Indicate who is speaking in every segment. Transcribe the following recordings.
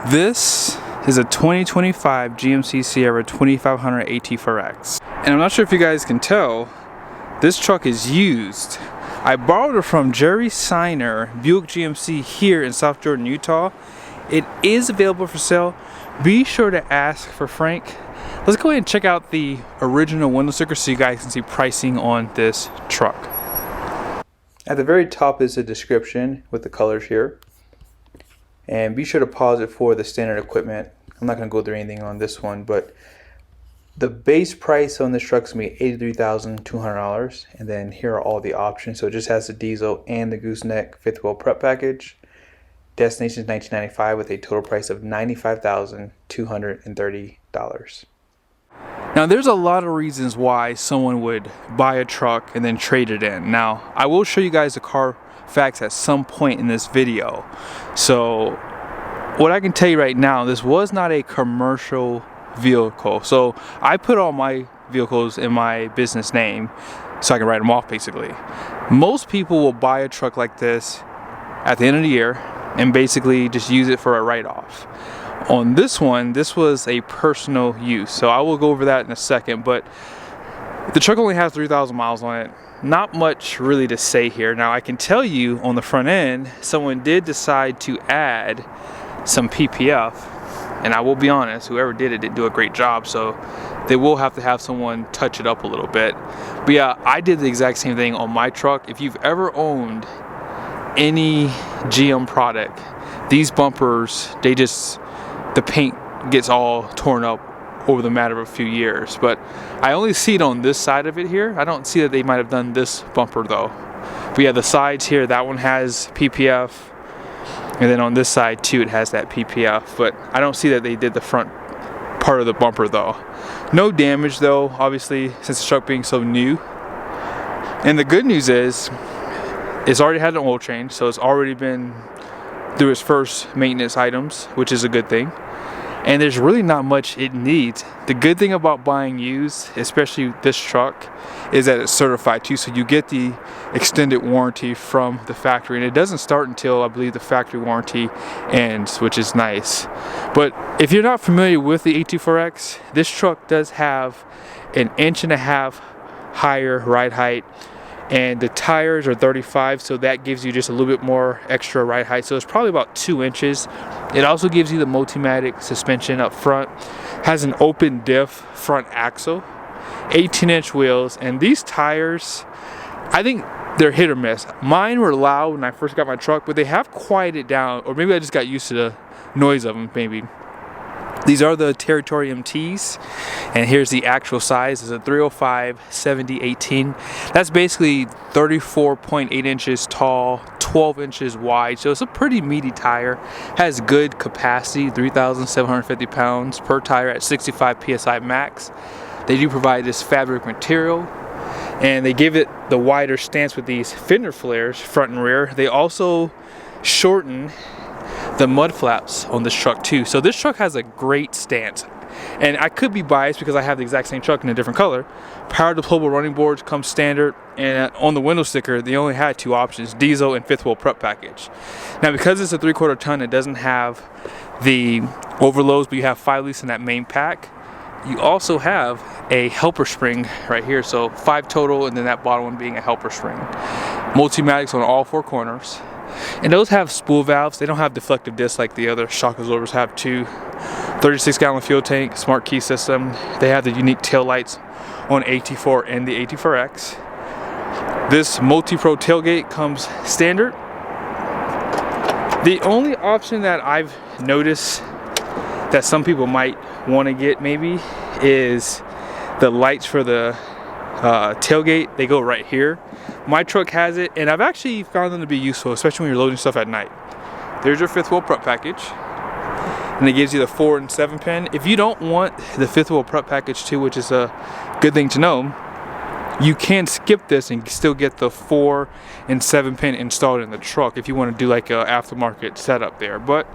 Speaker 1: This is a 2025 GMC Sierra 2500 AT4X. And I'm not sure if you guys can tell, this truck is used. I borrowed it from Jerry Seiner, Buick GMC here in South Jordan, Utah. It is available for sale. Be sure to ask for Frank. Let's go ahead and check out the original window sticker so you guys can see pricing on this truck. At the very top is a description with the colors here. And be sure to pause it for the standard equipment. I'm not going to go through anything on this one, but the base price on this truck is going to be $83,200. And then here are all the options. So it just has the diesel and the Gooseneck fifth wheel prep package. Destination is $1995 with a total price of $95,230. Now there's a lot of reasons why someone would buy a truck and then trade it in. Now I will show you guys the Carfax at some point in this video. So what I can tell you right now, this was not a commercial vehicle. So I put all my vehicles in my business name so I can write them off basically. Most people will buy a truck like this at the end of the year and basically just use it for a write-off. On this one, this was a personal use, so I will go over that in a second, but the truck only has 3,000 miles on it. Not much really to say here. Now I can tell you on the front end, someone did decide to add some PPF, and I will be honest, whoever did it didn't do a great job, so they will have to have someone touch it up a little bit. But yeah, I did the exact same thing on my truck. If you've ever owned any GM product, these bumpers, the paint gets all torn up over the matter of a few years. But I only see it on this side of it here. I don't see that they might have done this bumper though. But yeah, the sides here, that one has PPF, and then on this side too it has that PPF, but I don't see that they did the front part of the bumper though. No damage though, obviously, since the truck being so new. And the good news is it's already had an oil change, so it's already been through its first maintenance items, which is a good thing. And there's really not much it needs. The good thing about buying used, especially this truck, is that it's certified too, so you get the extended warranty from the factory, and it doesn't start until I believe the factory warranty ends, which is nice. But if you're not familiar with the AT4X, this truck does have an 1.5 inches higher ride height, and the tires are 35, so that gives you just a little bit more extra ride height, so it's probably about 2 inches. It also gives you the Multimatic suspension up front, has an open diff front axle, 18-inch wheels, and these tires, I think they're hit or miss. Mine were loud when I first got my truck, but they have quieted down, or maybe I just got used to the noise of them maybe. These are the Territory MTs, and here's the actual size. It's a 305/70/18. That's basically 34.8 inches tall, 12 inches wide, so it's a pretty meaty tire. Has good capacity, 3,750 pounds per tire at 65 psi max. They do provide this fabric material, and they give it the wider stance with these fender flares, front and rear. They also shorten the mud flaps on this truck too. So this truck has a great stance, and I could be biased because I have the exact same truck in a different color. Power deployable running boards come standard, and on the window sticker they only had two options, diesel and fifth wheel prep package. Now because it's a 3/4 ton, it doesn't have the overloads, but you have 5 leaks in that main pack. You also have a helper spring right here, so 5 total, and then that bottom one being a helper spring. Multimatics on all 4 corners. And those have spool valves. They don't have deflective discs like the other shock absorbers have too. 36-gallon fuel tank, smart key system. They have the unique tail lights on AT4 and the AT4X. This multi-pro tailgate comes standard. The only option that I've noticed that some people might want to get maybe is the lights for the tailgate. They go right here. My truck has it, and I've actually found them to be useful, especially when you're loading stuff at night. There's your fifth wheel prep package, and it gives you the 4 and 7 pin. If you don't want the fifth wheel prep package too, which is a good thing to know, you can skip this and still get the 4 and 7 pin installed in the truck if you want to do like an aftermarket setup there. But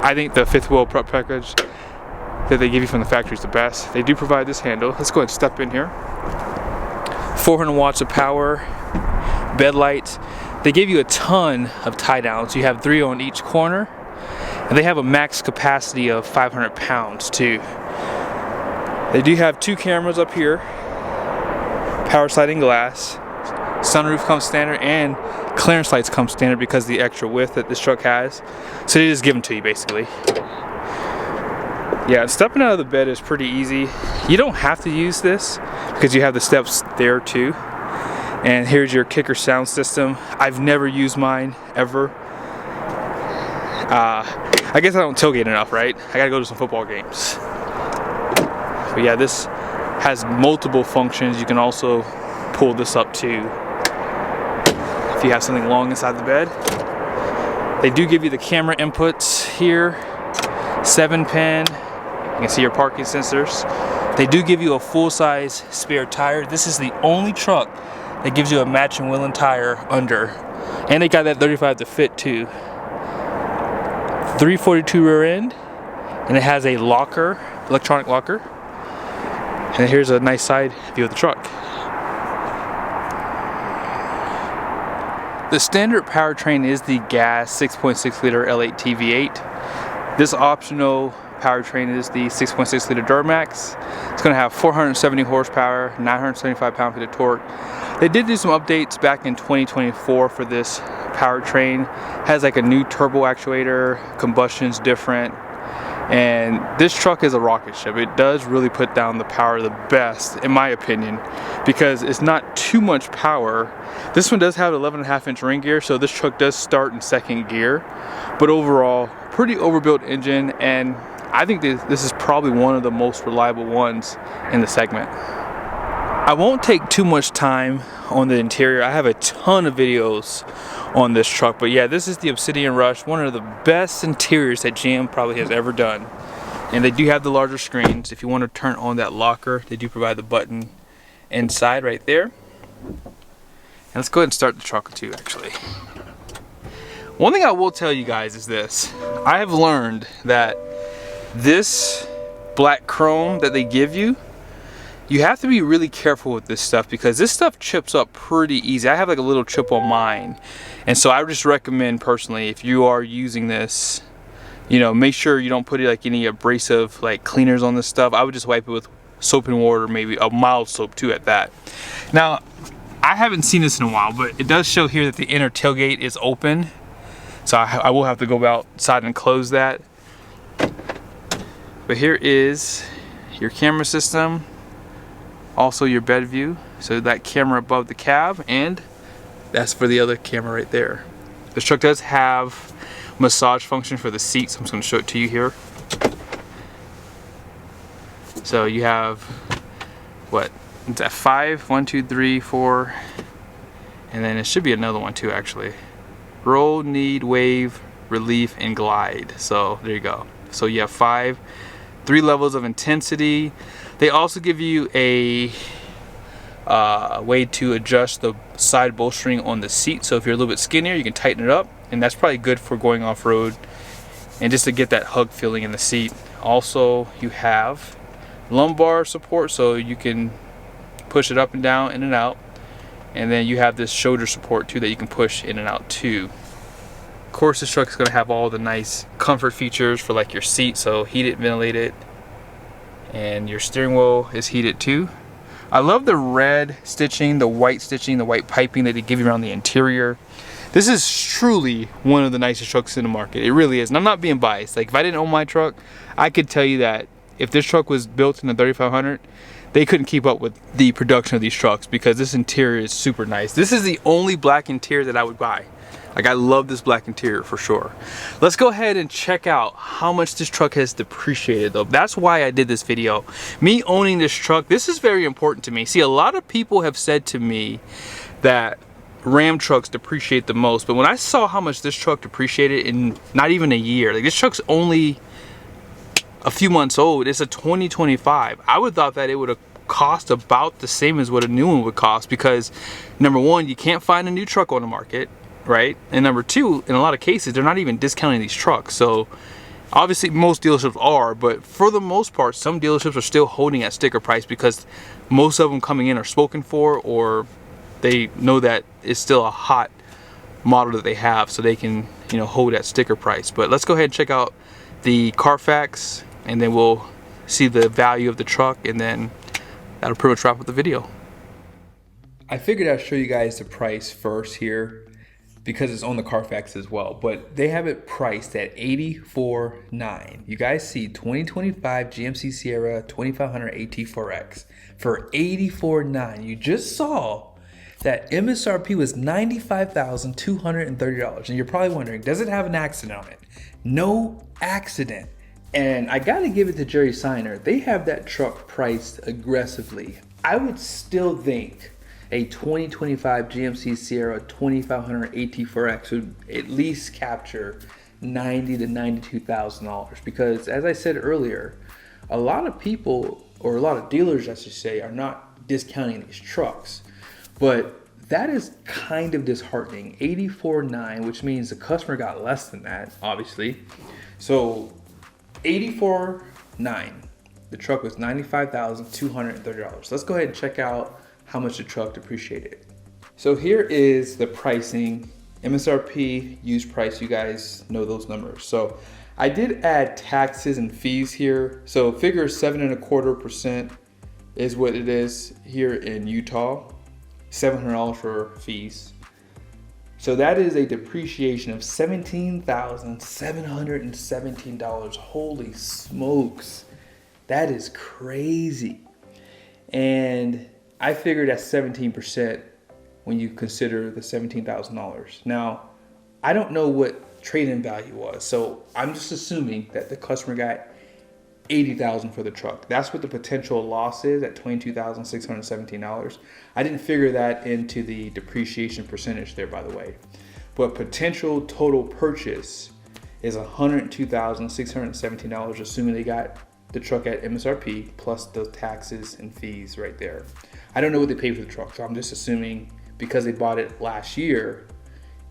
Speaker 1: I think the fifth wheel prep package that they give you from the factory is the best. They do provide this handle. Let's go ahead and step in here. 400 watts of power, bed lights. They give you a ton of tie downs. You have 3 on each corner, And they have a max capacity of 500 pounds too. They do have 2 cameras up here, power sliding glass, sunroof comes standard, and clearance lights come standard because of the extra width that this truck has. So they just give them to you basically. Yeah, stepping out of the bed is pretty easy. You don't have to use this because you have the steps there too. And here's your kicker sound system. I've never used mine ever. I guess I don't tailgate enough, right? I gotta go to some football games. But yeah, this has multiple functions. You can also pull this up too if you have something long inside the bed. They do give you the camera inputs here, 7-pin. You can see your parking sensors. They do give you a full-size spare tire. This is the only truck that gives you a matching wheel and tire under. And they got that 35 to fit too. 342 rear end, and it has a locker, electronic locker. And here's a nice side view of the truck. The standard powertrain is the gas 6.6 liter L8T V8. This optional powertrain is the 6.6 liter Duramax. It's going to have 470 horsepower, 975 pound-feet of torque. They did do some updates back in 2024 for this powertrain. Has like a new turbo actuator, combustion's different, and this truck is a rocket ship. It does really put down the power the best, in my opinion, because it's not too much power. This one does have 11.5-inch ring gear, so this truck does start in 2nd gear, but overall, pretty overbuilt engine, and I think this is probably one of the most reliable ones in the segment. I won't take too much time on the interior. I have a ton of videos on this truck, but yeah, this is the Obsidian Rush, one of the best interiors that GM probably has ever done. And they do have the larger screens. If you want to turn on that locker, they do provide the button inside right there. And let's go ahead and start the truck too, actually. One thing I will tell you guys is this. I have learned that this black chrome that they give you, you have to be really careful with this stuff because this stuff chips up pretty easy. I have like a little chip on mine, and so I would just recommend personally, if you are using this, you know, make sure you don't put like any abrasive like cleaners on this stuff. I would just wipe it with soap and water, maybe a mild soap too at that. Now, I haven't seen this in a while, but it does show here that the inner tailgate is open, so I will have to go outside and close that. But here is your camera system. Also your bed view, so that camera above the cab, and that's for the other camera right there. This truck does have massage function for the seats. I'm just going to show it to you here. So you have what? It's at 5, 1, 2, 3, 4, and then it should be another one too actually. Roll, need, wave, relief, and glide. So there you go. So you have 3 levels of intensity. They also give you a way to adjust the side bolstering on the seat. So if you're a little bit skinnier, you can tighten it up, and that's probably good for going off-road and just to get that hug feeling in the seat. Also, you have lumbar support, so you can push it up and down, in and out. And then you have this shoulder support too that you can push in and out too. Of course, this truck is going to have all the nice comfort features for like your seat, so heated, ventilated. And your steering wheel is heated too. I love the red stitching, the white piping that they give you around the interior. This is truly one of the nicest trucks in the market. It really is. And I'm not being biased. Like if I didn't own my truck, I could tell you that if this truck was built in the 3500, they couldn't keep up with the production of these trucks because this interior is super nice. This is the only black interior that I would buy. Like I love this black interior for sure. Let's go ahead and check out how much this truck has depreciated though. That's why I did this video. Me owning this truck, this is very important to me. See, a lot of people have said to me that Ram trucks depreciate the most, but when I saw how much this truck depreciated in not even a year, like this truck's only a few months old. It's a 2025. I would have thought that it would have cost about the same as what a new one would cost because number one, you can't find a new truck on the market. Right? And number two, in a lot of cases, they're not even discounting these trucks. So obviously most dealerships are, but for the most part, some dealerships are still holding at sticker price because most of them coming in are spoken for, or they know that it's still a hot model that they have so they can, you know, hold that sticker price. But let's go ahead and check out the Carfax, and then we'll see the value of the truck, and then that'll pretty much wrap up the video. I figured I'd show you guys the price first here because it's on the Carfax as well, but they have it priced at $84,900. You guys see 2025 GMC Sierra 2500 AT4X for $84,900. You just saw that MSRP was $95,230. And you're probably wondering, does it have an accident on it? No accident. And I gotta give it to Jerry Seiner. They have that truck priced aggressively. I would still think a 2025 GMC Sierra 2500 AT4X would at least capture $90,000 to $92,000, because as I said earlier, a lot of people, or a lot of dealers I should say, are not discounting these trucks. But that is kind of disheartening. $84,900, which means the customer got less than that, obviously. So $84,900. The truck was $95,230. Let's go ahead and check out how much the truck depreciated. So here is the pricing, MSRP, used price. You guys know those numbers. So I did add taxes and fees here. So figure 7.25% is what it is here in Utah. $700 for fees. So that is a depreciation of $17,717. Holy smokes, that is crazy. And I figured that's 17% when you consider the $17,000. Now, I don't know what trade-in value was, so I'm just assuming that the customer got $80,000 for the truck. That's what the potential loss is at $22,617. I didn't figure that into the depreciation percentage there, by the way. But potential total purchase is $102,617, assuming they got the truck at MSRP plus the taxes and fees right there. I don't know what they paid for the truck, so I'm just assuming because they bought it last year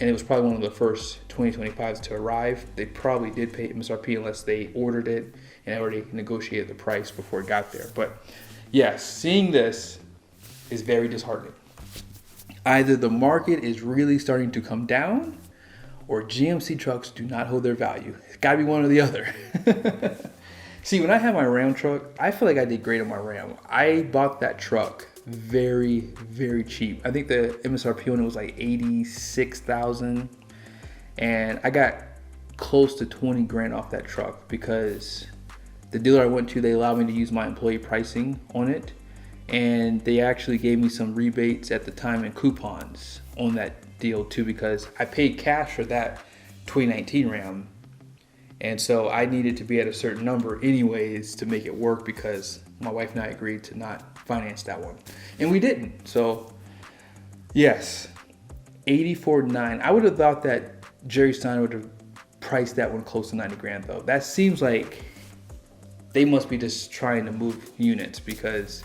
Speaker 1: and it was probably one of the first 2025s to arrive, they probably did pay MSRP unless they ordered it and already negotiated the price before it got there. But yes, seeing this is very disheartening. Either the market is really starting to come down or GMC trucks do not hold their value. It's gotta be one or the other. See, when I had my Ram truck, I feel like I did great on my Ram. I bought that truck very, very cheap. I think the MSRP on it was like $86,000, and I got close to 20 grand off that truck because the dealer I went to, they allowed me to use my employee pricing on it, and they actually gave me some rebates at the time and coupons on that deal too, because I paid cash for that 2019 Ram. And so I needed to be at a certain number anyways to make it work, because my wife and I agreed to not finance that one. And we didn't. So yes, $84,900. I would have thought that Jerry Steiner would have priced that one close to 90 grand though. That seems like they must be just trying to move units, because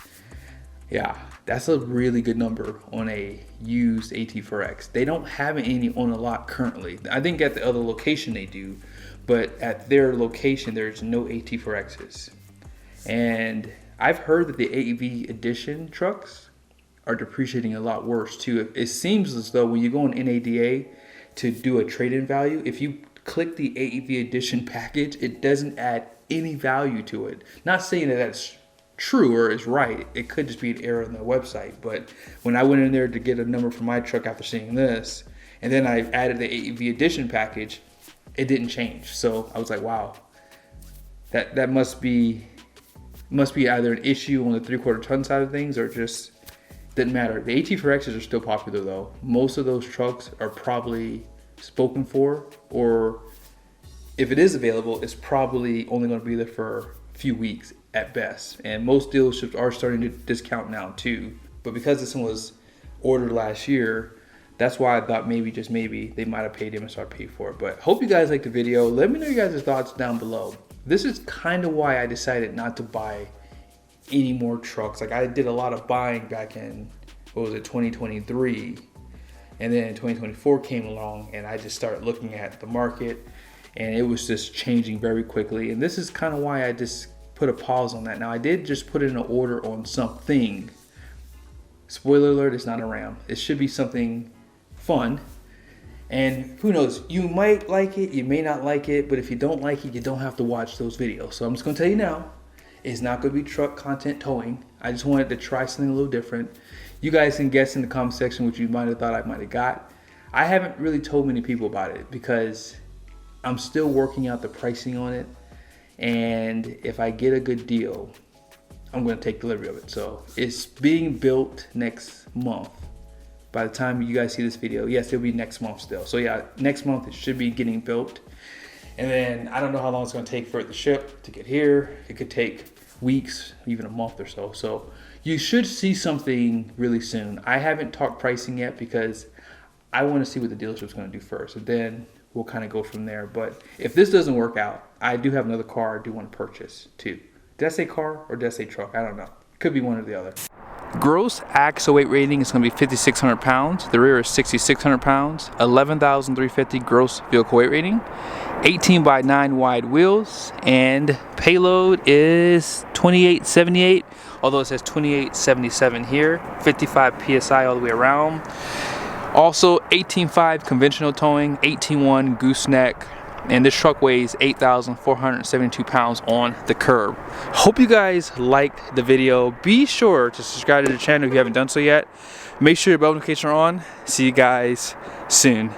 Speaker 1: yeah, that's a really good number on a used AT4X. They don't have any on a lot currently. I think at the other location they do, but at their location, there's no AT4Xs. And I've heard that the AEV edition trucks are depreciating a lot worse too. It seems as though when you go on NADA to do a trade-in value, if you click the AEV edition package, it doesn't add any value to it. Not saying that that's true or is right. It could just be an error on the website. But when I went in there to get a number for my truck after seeing this, and then I added the AEV edition package, it didn't change. So I was like, wow, that must be either an issue on the 3/4 ton side of things, or just didn't matter. The AT4Xs are still popular though. Most of those trucks are probably spoken for, or if it is available, it's probably only going to be there for a few weeks at best. And most dealerships are starting to discount now too. But because this one was ordered last year, that's why I thought maybe, just maybe, they might have paid MSRP for it. But hope you guys liked the video. Let me know your guys' thoughts down below. This is kind of why I decided not to buy any more trucks. Like, I did a lot of buying back in, what was it, 2023. And then 2024 came along, and I just started looking at the market, and it was just changing very quickly. And this is kind of why I just put a pause on that. Now, I did just put in an order on something. Spoiler alert, it's not a Ram. It should be something fun. And who knows, you might like it, you may not like it, but if you don't like it, you don't have to watch those videos. So I'm just gonna tell you now, it's not gonna be truck content towing. I just wanted to try something a little different. You guys can guess in the comment section what you might have thought I might have got. I haven't really told many people about it because I'm still working out the pricing on it. And if I get a good deal, I'm gonna take delivery of it. So it's being built next month. By the time you guys see this video, yes, it'll be next month still. So yeah, next month it should be getting built. And then I don't know how long it's gonna take for it to ship, to get here. It could take weeks, even a month or so. So you should see something really soon. I haven't talked pricing yet because I wanna see what the dealership's gonna do first. And then we'll kind of go from there. But if this doesn't work out, I do have another car I do want to purchase too. Did I say car or did I say truck? I don't know. Could be one or the other. Gross axle weight rating is going to be 5,600 pounds. The rear is 6,600 pounds. 11,350 gross vehicle weight rating. 18x9 wide wheels. And payload is 2878. Although it says 2877 here. 55 PSI all the way around. Also 18.5 conventional towing, 18.1 gooseneck, and this truck weighs 8,472 pounds on the curb. Hope you guys liked the video. Be sure to subscribe to the channel if you haven't done so yet. Make sure your bell notifications are on. See you guys soon.